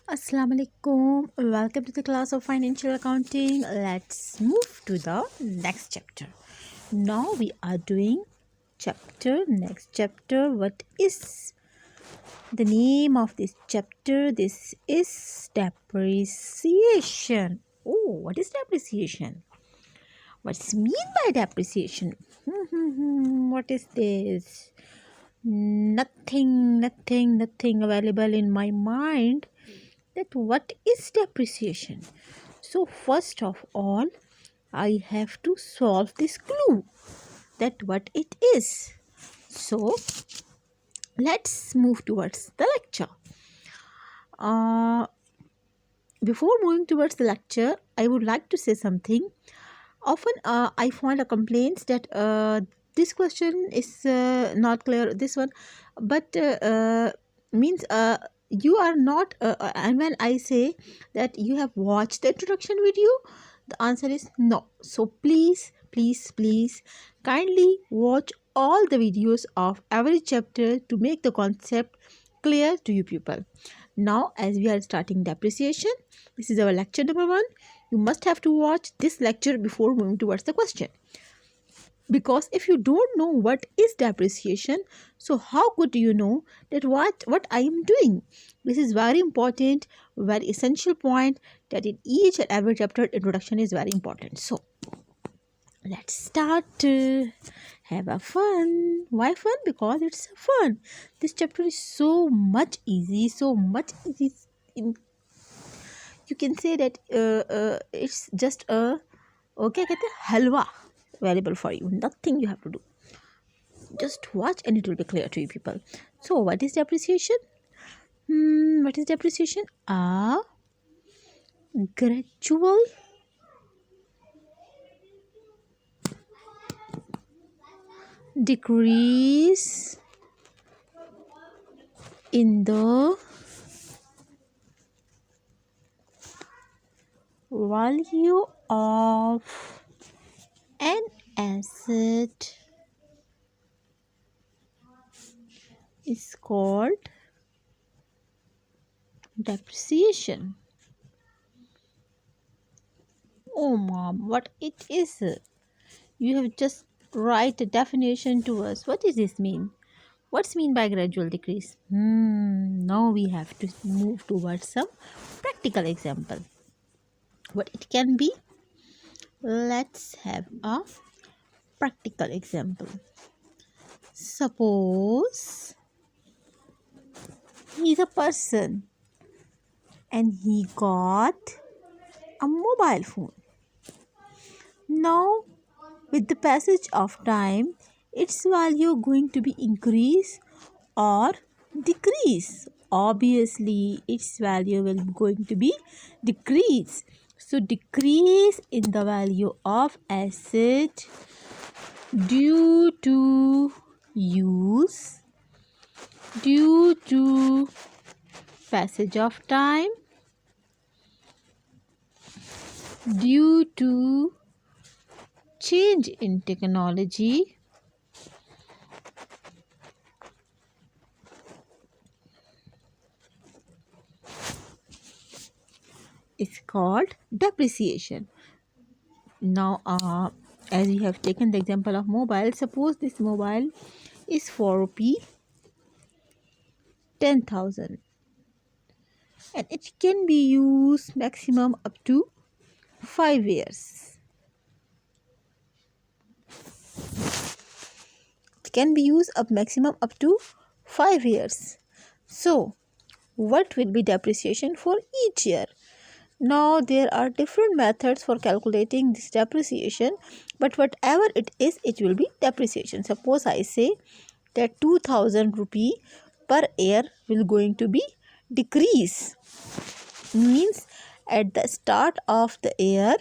Assalamu alaikum. Welcome to the class of financial accounting. Let's move to the next chapter. Now we are doing next chapter. What is the name of this chapter? This is depreciation. Oh, what is depreciation? What's mean by depreciation? What is this? Nothing available in my mind that what is depreciation. So first of all, I have to solve this clue that what it is. So let's move towards the lecture. Before moving towards the lecture, I would like to say something. Often I find a complaints that this question is not clear, this one, but means you are not, and when I say that you have watched the introduction video, the answer is no. So please kindly watch all the videos of every chapter to make the concept clear to you people. Now as we are starting depreciation, this is our lecture number 1. You must have to watch this lecture before moving towards the question. Because if you don't know what is depreciation, so how could you know that what I am doing? This is very important, very essential point, that in each and every chapter introduction is very important. So let's start. Have a fun. Why fun? Because it's fun. This chapter is so much easy. In, you can say that it's just a क्या कहते हैं हलवा available for you. Nothing you have to do. Just watch and it will be clear to you people. So what is depreciation? What is depreciation? A gradual decrease in the value of an asset is called depreciation. Oh mom, what it is? You have just write a definition to us. What does this mean? What's mean by gradual decrease? Now we have to move towards some practical example. What it can be? Let's have a practical example. Suppose he's a person and he got a mobile phone. Now, with the passage of time, its value going to be increase or decrease. Obviously, its value will going to be decrease. So, decrease in the value of asset due to use, due to passage of time, due to change in technology, is called depreciation. Now as we have taken the example of mobile, suppose this mobile is for rupee 10,000 and it can be used maximum up to 5 years. It can be used up maximum up to 5 years. So what will be depreciation for each year? Now there are different methods for calculating this depreciation, but whatever it is, it will be depreciation. Suppose I say that 2000 rupee per year will going to be decrease. Means at the start of the year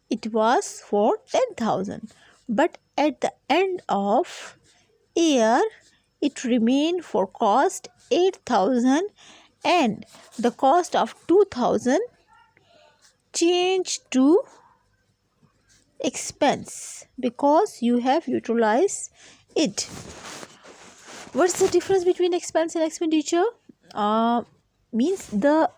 it was for 10,000, but at the end of year it remained for cost 8,000 and the cost of 2000 changed to expense because you have utilized it. What's the difference between expense and expenditure? Means the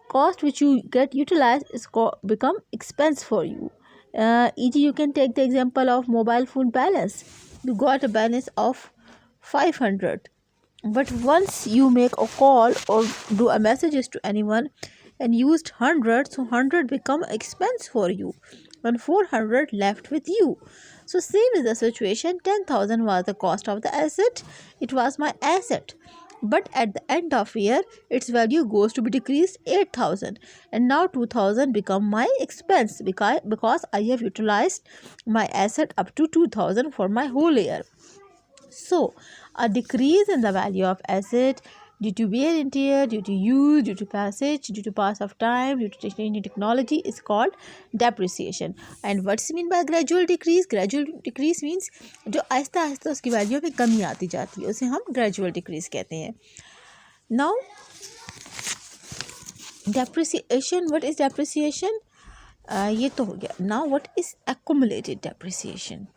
cost which you get utilized is become expense for you. E.g., you can take the example of mobile phone balance. You got a balance of 500, but once you make a call or do a messages to anyone and used 100, so 100 become expense for you and 400 left with you. So same is the situation. 10,000 was the cost of the asset. It was my asset, but at the end of year its value goes to be decreased 8,000, and now 2,000 become my expense because I have utilized my asset up to 2,000 for my whole year. So, a decrease in the value of asset due to wear and tear, due to use, due to passage, due to pass of time, due to change in technology is called depreciation. And what's mean by gradual decrease? Gradual decrease means जो आहिस्ता आहिस्ता उसकी value में कमी आती जाती है उसे हम gradual decrease कहते हैं. Now, depreciation. What is depreciation? ये तो हो गया. Now, what is accumulated depreciation?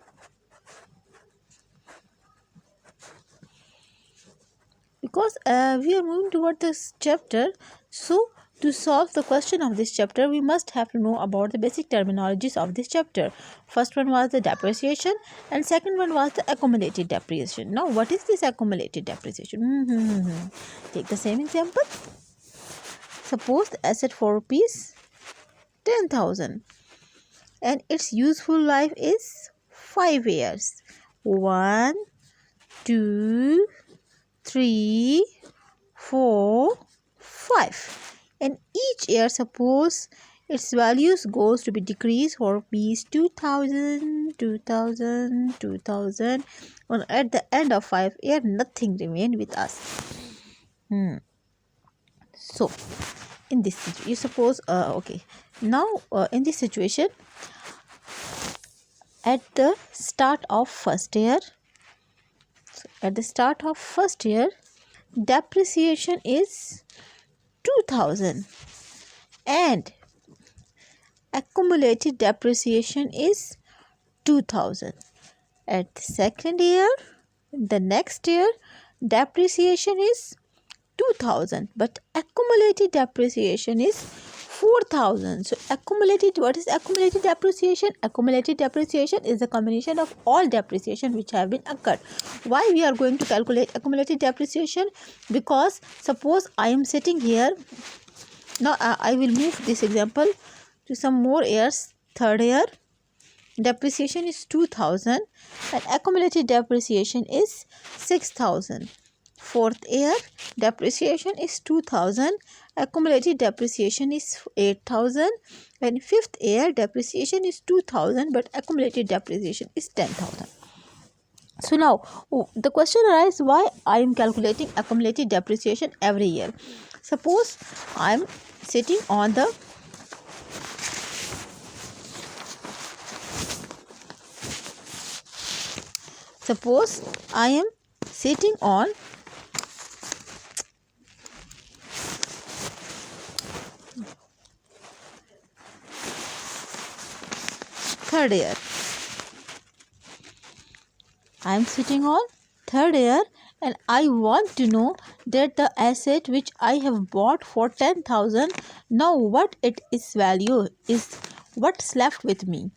Because we are moving toward this chapter, so to solve the question of this chapter we must have to know about the basic terminologies of this chapter. First one was the depreciation and second one was the accumulated depreciation. Now what is this accumulated depreciation? Take the same example. Suppose the asset for rupees 10,000 and its useful life is 5 years. 1, 2, 3, 4, 5, and each year suppose its values goes to be decreased for rupees 2,000, 2,000, 2,000, and at the end of 5 years nothing remained with us. So in this you suppose now in this situation at the start of first year depreciation is 2,000 and accumulated depreciation is 2,000. At the second year, the next year, depreciation is 2,000 but accumulated depreciation is 4,000. So what is accumulated depreciation? Accumulated depreciation is the combination of all depreciation which have been occurred. Why we are going to calculate accumulated depreciation? Because suppose I am sitting here. Now I will move this example to some more years. Third year depreciation is 2,000 and accumulated depreciation is 6,000. Fourth year depreciation is 2,000, accumulated depreciation is 8,000, and fifth year depreciation is 2,000 but accumulated depreciation is 10,000. So now the question arises, why I am calculating accumulated depreciation every year? Suppose I am sitting on the third year. I am sitting on third year and I want to know that the asset which I have bought for 10,000, now what it is value is what's left with me.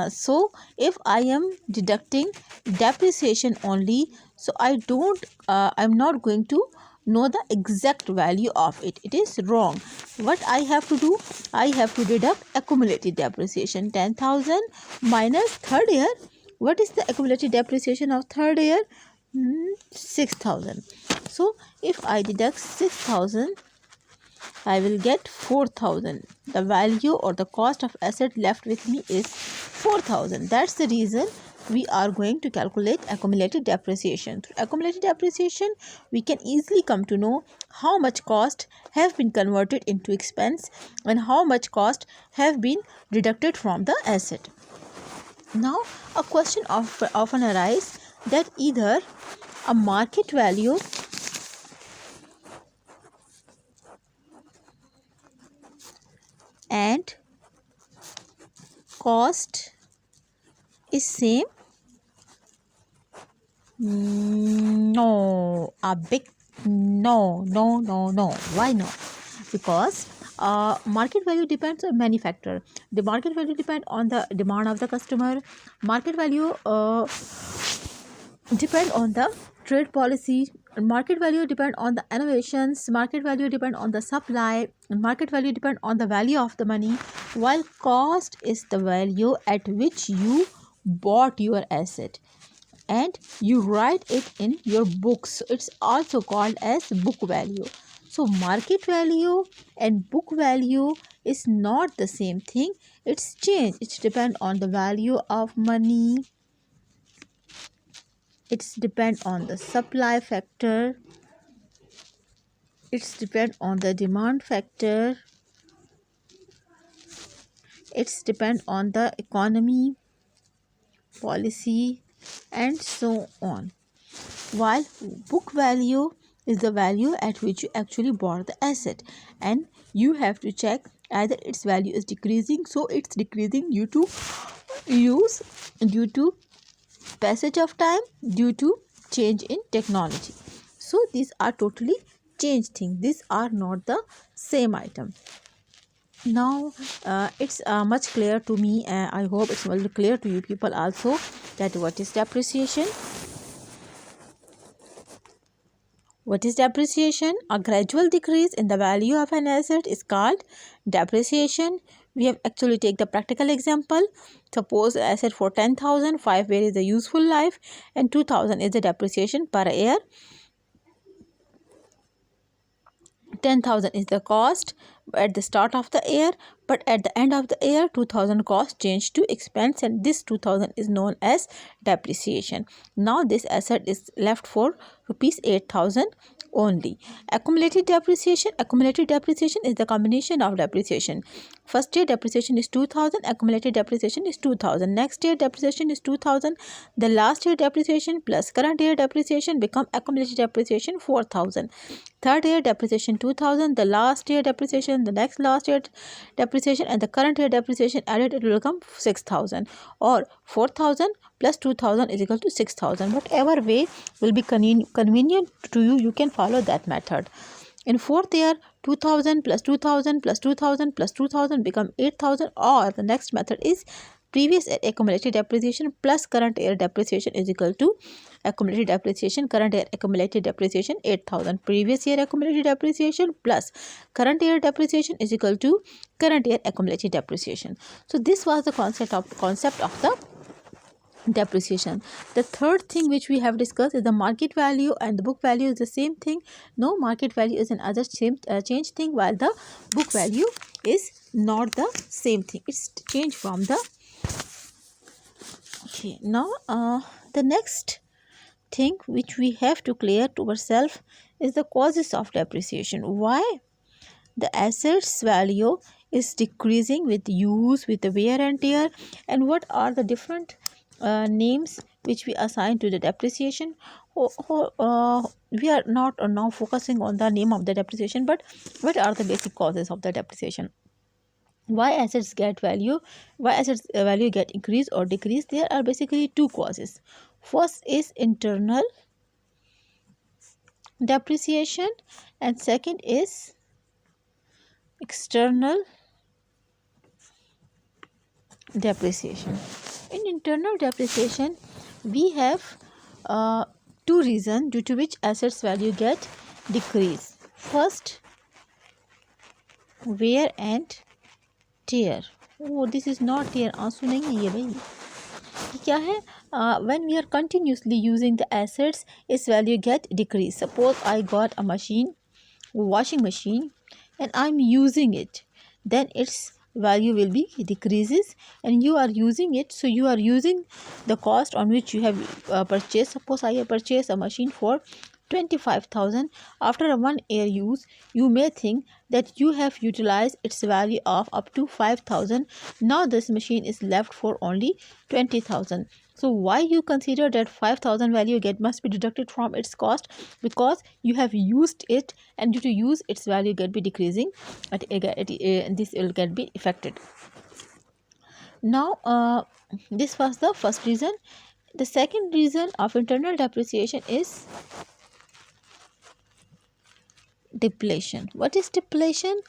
So if I am deducting depreciation only, so I'm not going to know the exact value of it. It is wrong. What I have to do? I have to deduct accumulated depreciation. 10,000 minus third year. What is the accumulated depreciation of third year? 6,000. So if I deduct 6,000, I will get 4,000. The value or the cost of asset left with me is 4,000. That's the reason we are going to calculate accumulated depreciation. Through accumulated depreciation, we can easily come to know how much cost have been converted into expense and how much cost have been deducted from the asset. Now, a question often arises that either a market value and cost is same No, a big no, no, no, no. Why no? Because market value depends on many factors. The market value depends on the demand of the customer. Market value depend on the trade policy. Market value depend on the innovations. Market value depend on the supply. Market value depend on the value of the money. While cost is the value at which you bought your asset and you write it in your books. It's also called as book value. So market value and book value is not the same thing. It's change. It depends on the value of money. It's depend on the supply factor. It's depend on the demand factor. It's depend on the economy, policy, and so on. While book value is the value at which you actually bought the asset, and you have to check either its value is decreasing, so it's decreasing due to use, due to passage of time, due to change in technology. So these are totally changed things. These are not the same item. Now it's much clear to me. I hope it's well clear to you people also that what is depreciation. What is depreciation? A gradual decrease in the value of an asset is called depreciation. We have actually take the practical example. Suppose asset for 10,000, 5 years is the useful life and 2,000 is the depreciation per year. 10,000 is the cost at the start of the year, but at the end of the year 2,000 cost changed to expense and this 2,000 is known as depreciation. Now this asset is left for rupees 8,000 only. Accumulated depreciation. Accumulated depreciation is the combination of depreciation. First year depreciation is 2,000, accumulated depreciation is 2,000. Next year depreciation is 2,000. The last year depreciation plus current year depreciation become accumulated depreciation 4,000. Third year depreciation 2,000, the last year depreciation, the next last year depreciation and the current year depreciation added, it will become 6,000, or 4,000 plus 2,000 is equal to 6,000. Whatever way will be convenient to you, you can follow that method. In fourth year 2,000 plus 2,000 plus 2,000 plus 2,000 become 8,000, or the next method is previous year accumulated depreciation plus current year depreciation is equal to accumulated depreciation, current year accumulated depreciation 8,000. Previous year accumulated depreciation plus current year depreciation is equal to current year accumulated depreciation. So this was the concept of the depreciation. The third thing which we have discussed is the market value and the book value is the same thing. No, market value is another change thing, while the book value is not the same thing. It's changed from the okay. Now the next thing which we have to clear to ourselves is the causes of depreciation. Why the assets value is decreasing with use, with the wear and tear, and what are the different names which we assign to the depreciation. We are not now focusing on the name of the depreciation, but what are the basic causes of the depreciation. Why assets get value, why assets value get increase or decrease? There are basically two causes. First is internal depreciation and second is external depreciation. In internal depreciation we have two reasons due to which assets value get decrease. First, wear and tear. Oh, this is not tear, आंसू नहीं है ये भाई, ये क्या है? When we are continuously using the assets, its value get decrease. Suppose I got a machine, washing machine, and I'm using it, then its value will be decreases, and you are using it, so you are using the cost on which you have purchased. Suppose I have purchased a machine for 25,000. After a 1 year use, you may think that you have utilized its value of up to 5,000. Now this machine is left for only 20,000. So why you consider that 5,000 value get must be deducted from its cost? Because you have used it, and due to use its value get be decreasing this will get be affected. Now this was the first reason. The second reason of internal depreciation is depletion. What is depletion?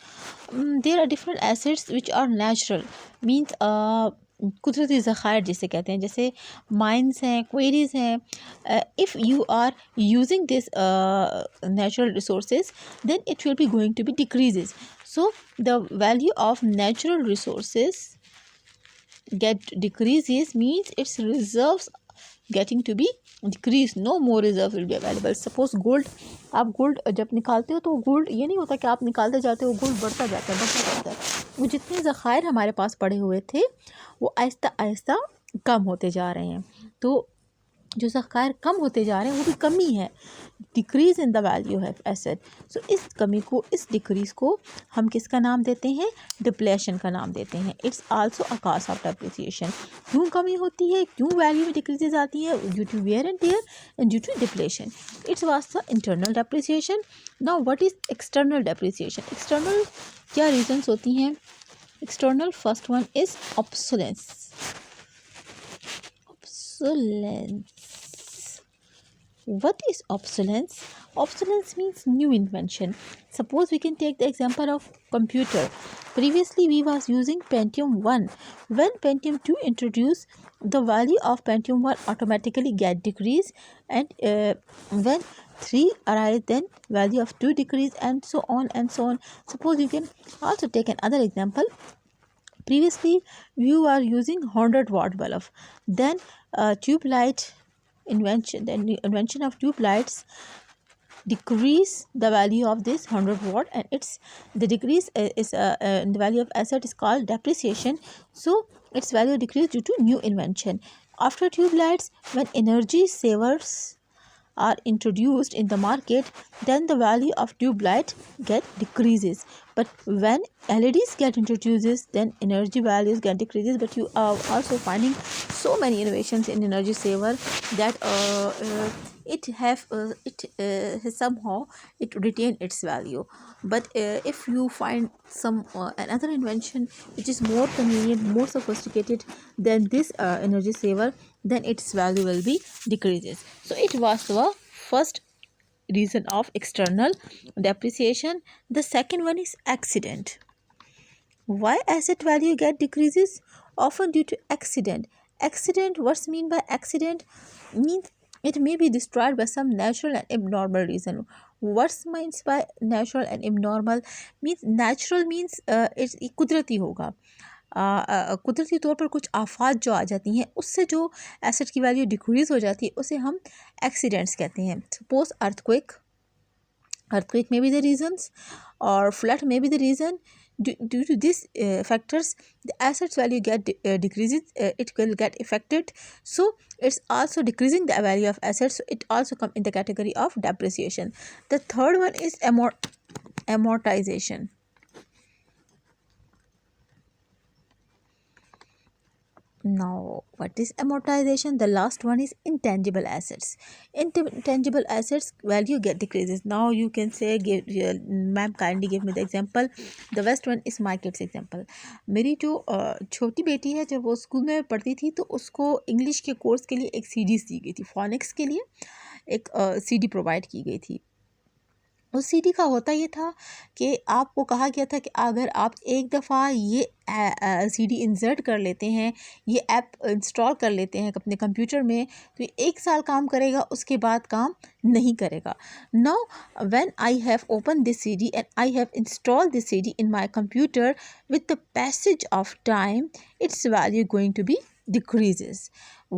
There are different assets which are natural, means कुदरती ज़खायर जिसे कहते हैं, जैसे mines हैं, queries हैं. If you are using this natural resources, then it will be going to be decreases. So the value of natural resources get decreases, means its reserves getting to be decreased. No more reserve will be available. Suppose gold, आप gold जब निकालते हो तो gold ये नहीं होता कि आप निकालते जाते हो गोल्ड बढ़ता जाता है. वो जितने ज़खायर हमारे पास पड़े हुए थे वो आहिस्ता आहिस्ता कम होते जा रहे हैं. तो जो ज़खायर कम होते जा रहे हैं वो भी कमी है, डिक्रीज़ इन द वैल्यू है एसेट. सो इस कमी को, इस डिक्रीज़ को हम किसका नाम देते हैं? डिप्लेशन का नाम देते हैं. It's also a cause of depreciation. क्यों कमी होती है, क्यों वैल्यू में डिक्रीजेज आती है? Due to wear and tear and due to depletion. Its was the internal depreciation. Now what is external depreciation? External क्या रीजंस होती हैं? External, first one is obsolescence. What is obsolescence? Obsolescence means new invention. Suppose we can take the example of computer. Previously we was using Pentium 1. When Pentium 2 introduced, the value of Pentium 1 automatically get decreased, and when 3 arise, then value of 2 decrease, and so on and so on. Suppose you can also take another example. Previously you are using 100-watt bulb, then tube light invention, the invention of tube lights decrease the value of this 100-watt, and it's the decrease is the value of asset is called depreciation. So its value decrease due to new invention. After tube lights, when energy savers are introduced in the market, then the value of tube light get decreases. But when LEDs get introduced, then energy values get decreases. But you are also finding so many innovations in energy saver that it somehow it retain its value. But if you find some another invention which is more convenient, more sophisticated than this energy saver, then its value will be decreases. So it was the first reason of external depreciation. The second one is accident. Why asset value get decreases? Often due to accident. Accident, what's mean by accident? Means it may be destroyed by some natural and abnormal reason. What's means by natural and abnormal? Means natural means it's कुदरती होगा. कुदरती तौर पर कुछ आफात जो आ जाती हैं उससे जो एसेट की वैल्यू डिक्रीज़ हो जाती है उसे हम एक्सीडेंट्स कहते हैं. Suppose earthquake may be the reasons, or flood may be the reason. Due to these factors, the assets value get decreases, it will get affected. So it's also decreasing the value of assets, so it also come in the category of depreciation. The third one is amortization. Now, what is amortization? The last one is intangible assets. Intangible assets value get decreases. Now you can say, ma'am kindly give me the example. The first one is my kids example. मेरी जो छोटी बेटी है, जब वो school में पढ़ती थी तो उसको इंग्लिश के कोर्स के लिए एक सीडीज दी गई थी. फोनिक्स के लिए एक सीडी प्रोवाइड की गई थी. उस सीडी का होता ये था कि आपको कहा गया था कि अगर आप एक दफ़ा ये सीडी इंसर्ट कर लेते हैं, ये ऐप इंस्टॉल कर लेते हैं अपने कंप्यूटर में, तो ये 1 साल काम करेगा, उसके बाद काम नहीं करेगा. Now when I have open this CD and I have install this CD in my computer, with the passage of time it's value going to be decreases.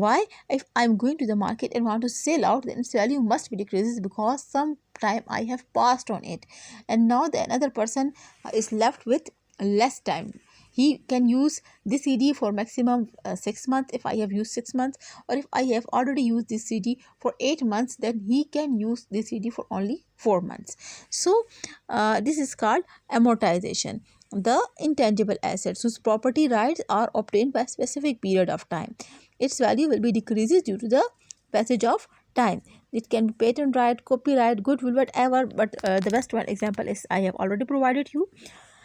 Why? If I'm going to the market and want to sell out, then its value must be decreases because some time I have passed on it, and now the another person is left with less time. He can use this CD for maximum 6 months if I have used 6 months, or if I have already used this CD for 8 months, then he can use this CD for only 4 months. So this is called amortization. The intangible assets whose property rights are obtained by a specific period of time, its value will be decreases due to the passage of time. It can be patent right, copyright, goodwill, whatever, but the best one example is I have already provided you.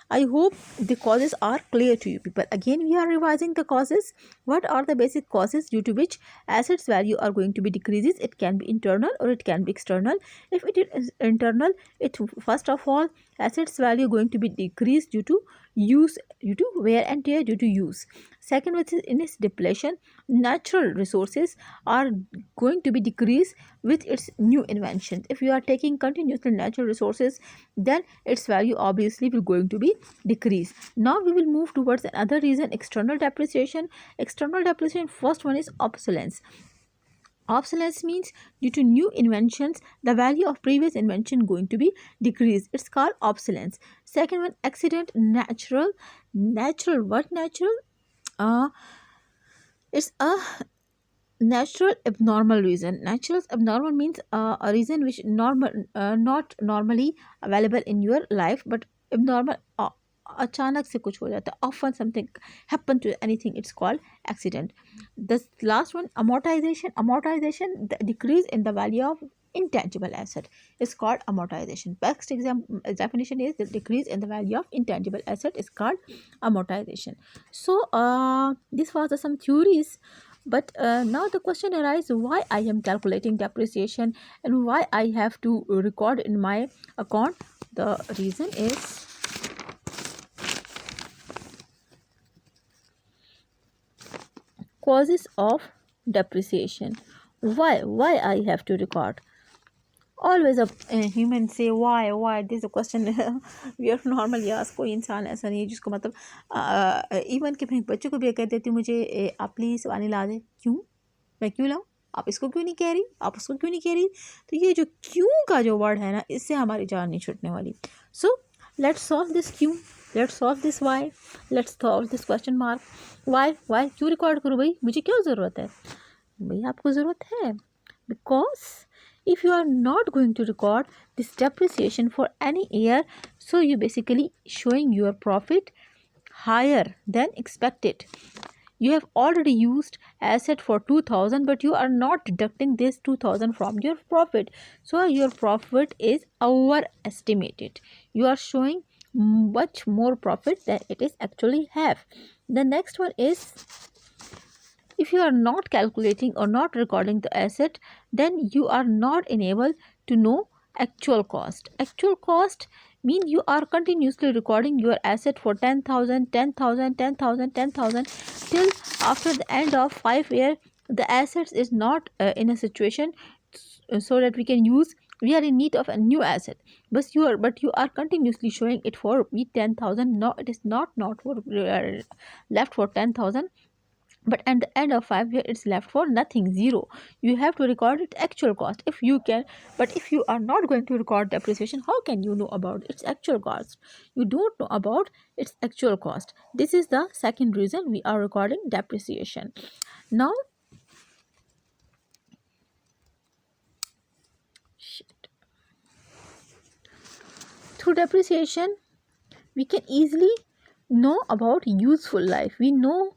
I hope the causes are clear to you people. Again, we are revising the causes. What are the basic causes due to which assets value are going to be decreases? It can be internal or it can be external. If it is internal, it first of all, assets value going to be decreased due to use, due to wear and tear, due to use. Second, which is in its depletion, natural resources are going to be decreased with its new inventions. If you are taking continuously natural resources, then its value obviously will going to be decreased. Now we will move towards another reason, external depreciation. External depreciation, first one is obsolescence. Obsolescence means due to new inventions, the value of previous invention going to be decreased. It's called obsolescence. Second one, accident, natural. Natural, what natural? Uh, it's a natural abnormal reason. Natural abnormal means a reason which normal not normally available in your life, but abnormal, अचानक से कुछ हो जाता है, often something happen to anything, it's called accident. The last one, amortization. Amortization, the decrease in the value of intangible asset is called amortization. Best definition is the decrease in the value of intangible asset is called amortization. So this was some theories, but now the question arises, why I am calculating depreciation and why I have to record in my account. The reason is causes of depreciation. Why I have to record? Always a human say why. This is a question we are normally asked. कोई इंसान ऐसा नहीं है जिसको मतलब even कि मैं बच्चों को भी कह देती हूँ, मुझे आप प्लीज़ पानी ला दे, क्यों, मैं क्यों लाऊँ, आप इसको क्यों नहीं कह रही, आप उसको क्यों नहीं कह रही. तो ये जो क्यों का जो वर्ड है ना, इससे हमारी जान नहीं छूटने वाली. सो लेट्स सॉल्व दिस क्यों, let's solve this why, let's solve this question mark. Why क्यों रिकॉर्ड करूँ भाई, मुझे क्या ज़रूरत है भाई, आपको ज़रूरत है. Because if you are not going to record this depreciation for any year, so you basically showing your profit higher than expected. You have already used asset for 2000, but you are not deducting this 2000 from your profit, so your profit is overestimated. You are showing much more profit than it is actually have. The next one is, if you are not calculating or not recording the asset, then you are not enabled to know actual cost. Actual cost means you are continuously recording your asset for 10,000, 10,000, 10,000, 10,000 till after the end of 5 years the assets is not in a situation so that we can use, we are in need of a new asset, but you are continuously showing it for 10,000. No, it is not for left for 10,000, but at the end of 5 years it's left for nothing, zero. You have to record its actual cost if you can. But if you are not going to record depreciation, how can you know about its actual cost? You don't know about its actual cost. This is the second reason we are recording depreciation. Now through depreciation we can easily know about useful life. We know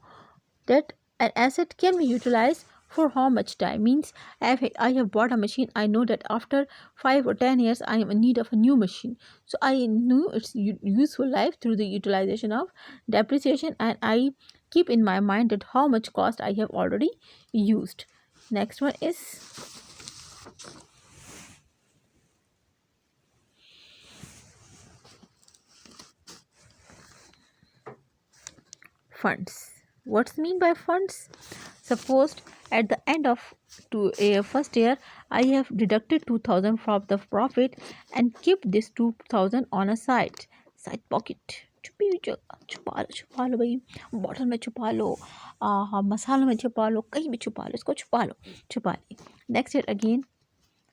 that an asset can be utilized for how much time. Means I have bought a machine, I know that after 5 or 10 years I am in need of a new machine, so I know its useful life through the utilization of depreciation, and I keep in my mind that how much cost I have already used. Next one is funds. What's mean by funds? Suppose at the end of first year I have deducted 2000 from the profit and keep this 2000 on a side pocket. छुपा लो भाई, bottle में छुपा लो, मसालों में छुपा लो, कहीं भी छुपा लो, इसको छुपा ली. Next year again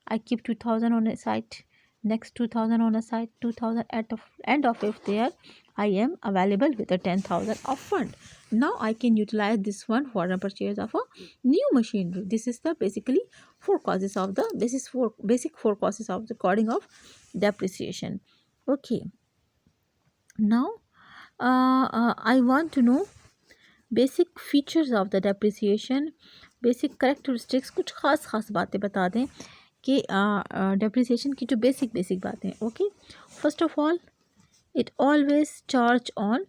I keep 2000 on a side, next 2000 on a side, 2000 at the end of fifth year I am available with a 10,000 of fund. Now I can utilize this one for the purchase of a new machinery. This is the basically four causes of the basic four causes of the recording of depreciation. Okay, now I want to know basic features of the depreciation, basic characteristics. कुछ खास बातें बता दें कि depreciation की जो basic बातें. Okay, first of all, it always charge on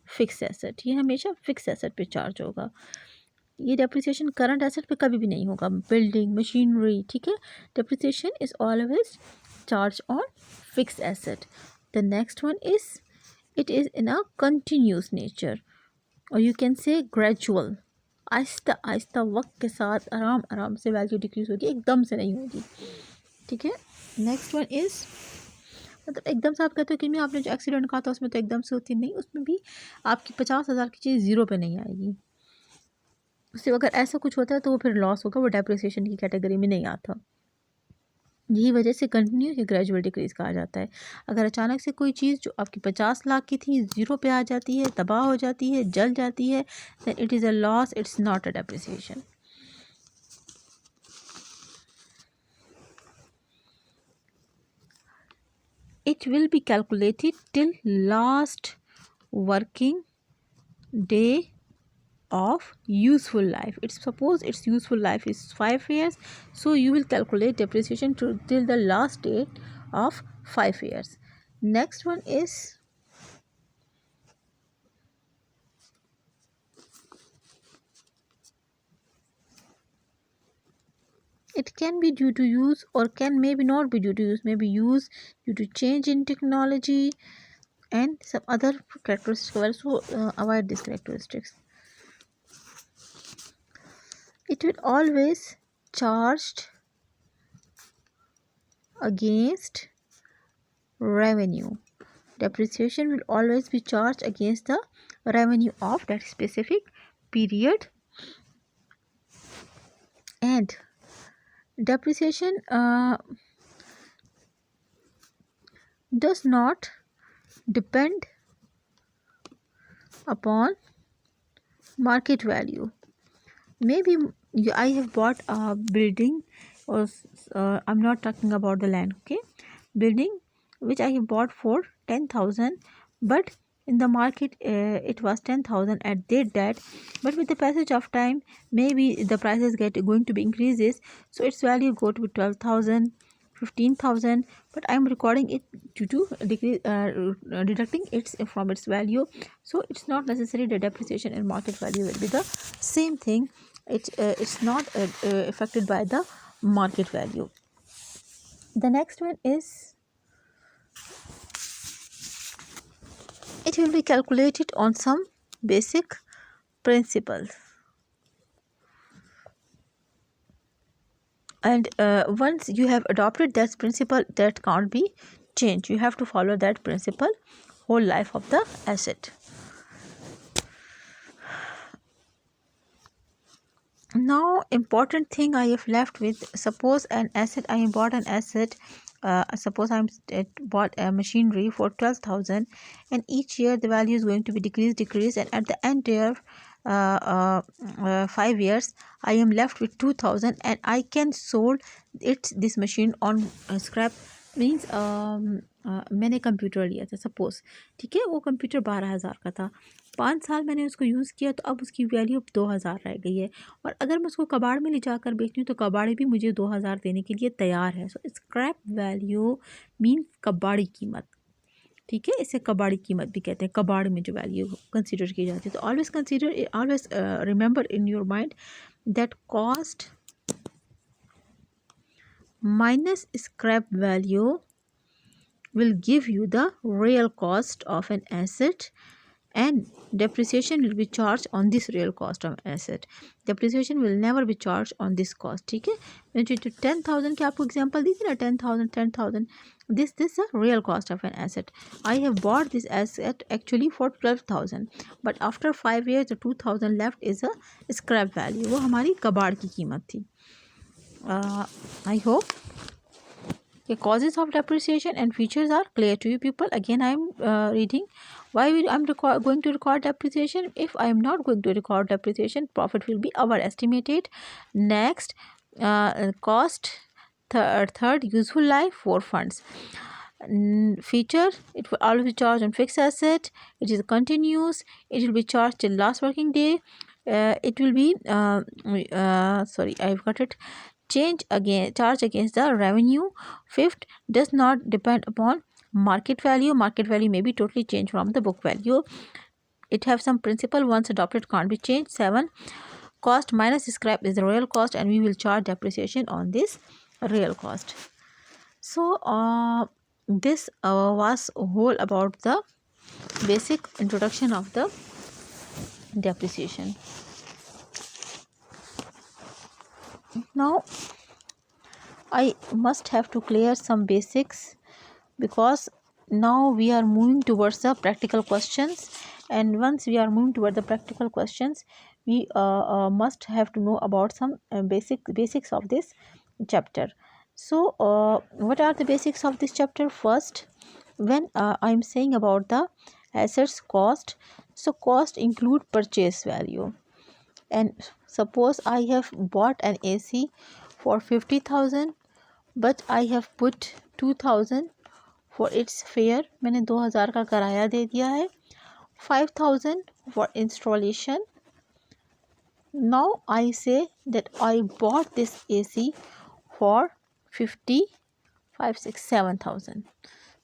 fix asset, ये हमेशा फिक्स एसेट पे चार्ज होगा। ये डेप्रिसिएशन करंट एसेट पे कभी भी नहीं होगा, बिल्डिंग मशीनरी, ठीक है। Depreciation is always charge on fix asset. The next one is it is in a continuous nature, और you can say gradual, Aahista Aahista वक्त के साथ आराम आराम से वैल्यू डिक्रीज होगी, एकदम से नहीं होगी, ठीक है। नेक्स्ट वन इज़, मतलब एकदम से आप कहते हो कि मैं आपने जो एक्सीडेंट कहा था उसमें तो एकदम से होती नहीं, उसमें भी आपकी 50,000 की चीज़ ज़ीरो पे नहीं आएगी, उससे अगर ऐसा कुछ होता है तो वो फिर लॉस होगा, वो डेप्रिसिएशन की कैटेगरी में नहीं आता। यही वजह से कंटिन्यू या ग्रेजुअल डिक्रीज कहा जाता है। अगर अचानक से कोई चीज़ जो आपकी 50 लाख की थी ज़ीरो पे आ जाती है, तबाह हो जाती है, जल जाती है, then it is a loss, it's not a depreciation. It will be calculated till last working day of useful life. It's suppose its useful life is 5 years, so you will calculate depreciation till the last date of 5 years. Next one is it can be due to use or can maybe not be due to use, maybe use due to change in technology and some other characteristics. So avoid these characteristics. It will always charged against revenue. Depreciation will always be charged against the revenue of that specific period, and depreciation does not depend upon market value. Maybe I have bought a building, or I'm not talking about the land, okay, building which I have bought for 10,000, but in the market it was 10,000 at that, but with the passage of time maybe the prices going to be increases, so its value go to 12,000, 15,000, but I'm recording it due to deducting its from its value, so it's not necessary the depreciation and market value will be the same thing. It's not affected by the market value. The next one is it will be calculated on some basic principles, and once you have adopted that principle, that can't be changed. You have to follow that principle whole life of the asset. Now important thing I have left with, suppose an asset, I bought an asset, suppose bought a machinery for 12,000, and each year the value is going to be decrease, and at the end year 5 years I am left with 2,000, and I can sold this machine on scrap, means मैंने computer लिया था suppose, ठीक है, वो computer 12,000 का था, 5 साल मैंने उसको यूज़ किया तो अब उसकी वैल्यू 2,000 रह गई है, और अगर मैं उसको कबाड़ में ले जाकर बेचती हूँ तो कबाड़ी भी मुझे 2,000 देने के लिए तैयार है। सो स्क्रैप वैल्यू मीन्स कबाड़ी कीमत, ठीक है, इसे कबाड़ी कीमत भी कहते हैं, कबाड़ में जो वैल्यू कंसिडर की जाती है। तो always remember in your mind that cost minus scrap value will give you the real cost of an asset, and depreciation will be charged on this real cost of asset. Depreciation will never be charged on this cost, ठीक है। मैंने जो 10,000 की आपको example दी थी ना, 10,000, this is a real cost of an asset. I have bought this asset actually for 12,000, but after 5 years the 2,000 left is a scrap value, वो हमारी कबाड़ की कीमत थी। I hope the causes of depreciation and features are clear to you people. Again I am reading why I'm going to record depreciation. If I am not going to record depreciation, profit will be our estimated. Next, cost, third useful life, 4 funds. Feature, it will always be charged on fixed asset, it is continuous, it will be charged till last working day, it will be sorry, I've got it, charge against the revenue. Fifth, does not depend upon market value. Market value may be totally changed from the book value. It have some principle, once adopted can't be changed. 7, cost minus scrap is the real cost, and we will charge depreciation on this real cost. So this was whole about the basic introduction of the depreciation. Now I must have to clear some basics, because now we are moving towards the practical questions, and once we are moving toward the practical questions, we must have to know about some basics of this chapter. So what are the basics of this chapter? First, when I'm saying about the assets cost, so cost include purchase value. And suppose I have bought an AC for 50,000, but I have put 2,000 for its fare, मैंने 2,000 का किराया दे दिया है, 5,000 for installation. Now I say that I bought this AC for 50, 5, 6, 7,000.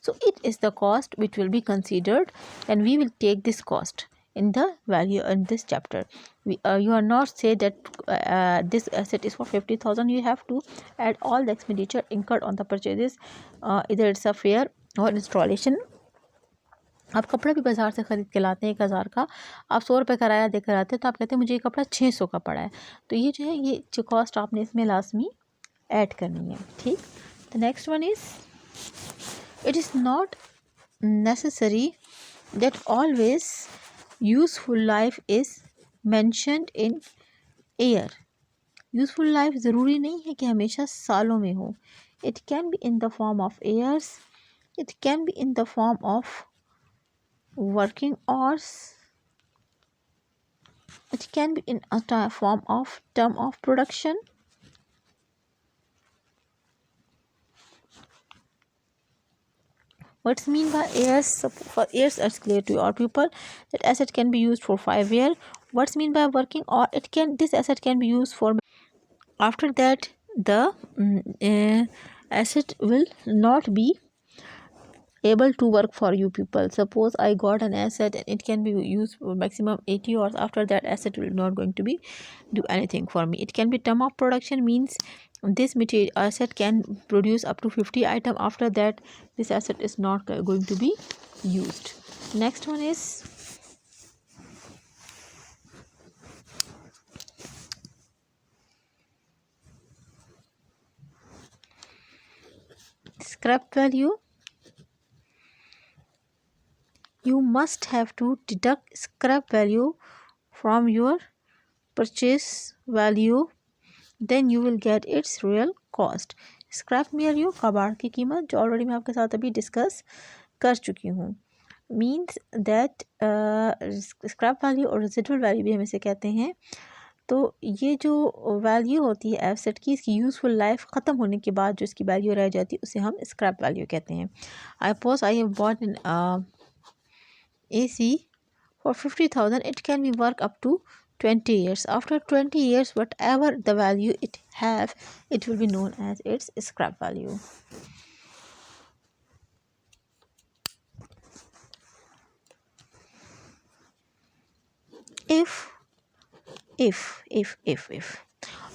So it is the cost which will be considered, and we will take this cost in the value in this chapter. You are not say that this asset is for 50,000. You have to add all the expenditure incurred on the purchases, either it's a fare or installation. आप कपड़ा भी बाज़ार से ख़रीद के लाते हैं 1,000 का, आप 100 रुपये किराया देकर आते हैं, तो आप कहते हैं मुझे ये कपड़ा 600 का पड़ा है, तो ये जो है ये जो कॉस्ट आपने इसमें लाजमी ऐड करनी है. ठीक. The next one is, it is not necessary that always useful life is mentioned in year. Useful life ज़रूरी नहीं है कि हमेशा सालों में हो. It can be in the form of years, it can be in the form of working hours, it can be in a form of term of production. What's mean by years? For years, it's clear to all people that asset can be used for 5 years. What's mean by working? Or this asset can be used for, after that the asset will not be able to work for you people. Suppose I got an asset and it can be used for maximum 80 hours. After that, asset will not going to be do anything for me. It can be term of production, means this material asset can produce up to 50 items. After that, this asset is not going to be used. Next one is scrap value. You must have to deduct scrap value from your purchase value, then you will get its real cost. Scrap value कबाड़ की कीमत, जो already मैं आपके साथ अभी discuss कर चुकी हूँ. मीन्स दैट स्क्रैप वैल्यू और रेसिडुअल वैल्यू भी हम इसे कहते हैं. तो ये जो वैल्यू होती है एसेट की, इसकी यूज़फुल लाइफ ख़त्म होने के बाद जो इसकी वैल्यू रह जाती है उसे हम स्क्रैप वैल्यू कहते हैं. I have bought N AC for 50,000. It can be work up to 20 years. After 20 years, whatever the value it have, it will be known as its scrap value. If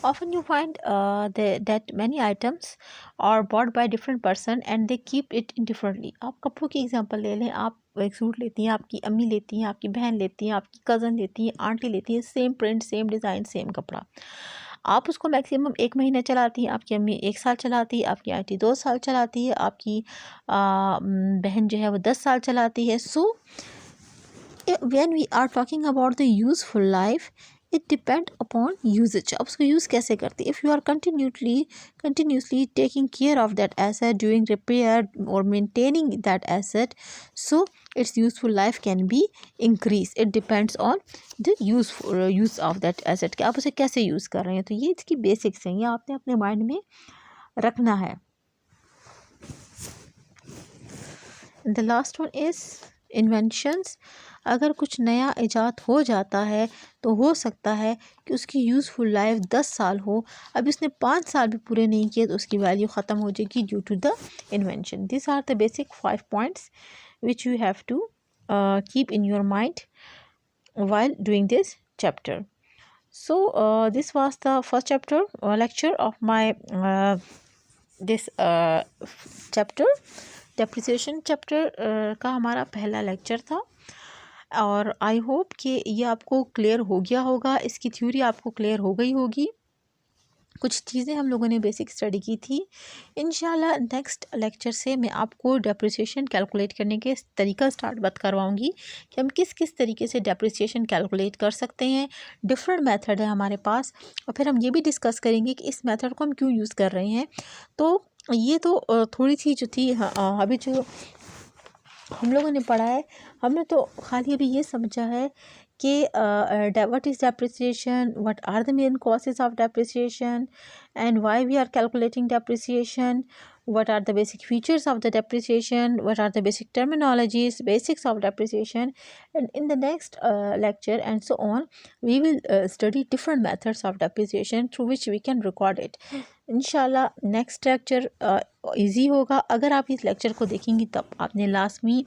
often you find that many items are bought by different person and they keep it differently. आप कपड़ों की example ले लें. आप एक suit लेती हैं, आपकी अम्मी लेती हैं, आपकी बहन लेती हैं, आपकी कज़न लेती हैं, आंटी लेती हैं, same print, same design, same कपड़ा. आप उसको मैक्सिमम 1 महीना चलाती हैं, आपकी अम्मी 1 साल चलाती है, आपकी आंटी 2 साल चलाती है, आपकी बहन जो है वो 10 साल चलाती है. सो when we are talking about the useful life, it depend upon usage. आप उसको यूज़ कैसे करते हैं. If you are continuously taking care of that asset, doing repair or maintaining that asset, so its useful life can be increased. It depends on the use of that asset, कि आप उसे कैसे use कर रहे हैं. तो ये इसकी बेसिक्स हैं, ये आपने अपने माइंड में रखना है. And the last one is inventions, अगर कुछ नया ईजाद हो जाता है तो हो सकता है कि उसकी यूज़फुल लाइफ 10 साल हो, अब उसने 5 साल भी पूरे नहीं किए तो उसकी वैल्यू ख़त्म हो जाएगी due to the invention. This are the basic 5 points which you have to keep in your mind while doing this chapter. So this was the first chapter lecture of my this chapter. Depreciation chapter का हमारा पहला lecture था और I hope कि ये आपको clear हो गया होगा, इसकी थ्योरी आपको क्लियर हो गई होगी. कुछ चीज़ें हम लोगों ने बेसिक स्टडी की थी. इंशाल्लाह नेक्स्ट लेक्चर से मैं आपको डेप्रिसिएशन कैलकुलेट करने के तरीका स्टार्ट करवाऊंगी कि हम किस किस तरीके से डेप्रिसिएशन कैलकुलेट कर सकते हैं. डिफरेंट मेथड है हमारे पास और फिर हम ये भी डिस्कस करेंगे कि इस मेथड को हम क्यों यूज़ कर रहे हैं. तो ये तो थोड़ी सी जो थी अभी जो हम लोगों ने पढ़ा है, हमने तो खाली अभी ये समझा है कि what is depreciation, what are the main causes of depreciation and why we are calculating depreciation, what are the basic features of the depreciation, what are the basic terminologies, basics of depreciation. And in the next lecture and so on, we will study different methods of depreciation through which we can record it. इंशाल्लाह next lecture easy होगा. अगर आप इस lecture को देखेंगी तब आपने लाजमी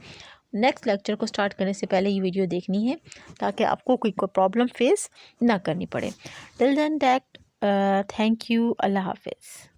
नेक्स्ट लेक्चर को स्टार्ट करने से पहले ये वीडियो देखनी है ताकि आपको कोई प्रॉब्लम फेस ना करनी पड़े. Till then that thank you. अल्लाह हाफिज़.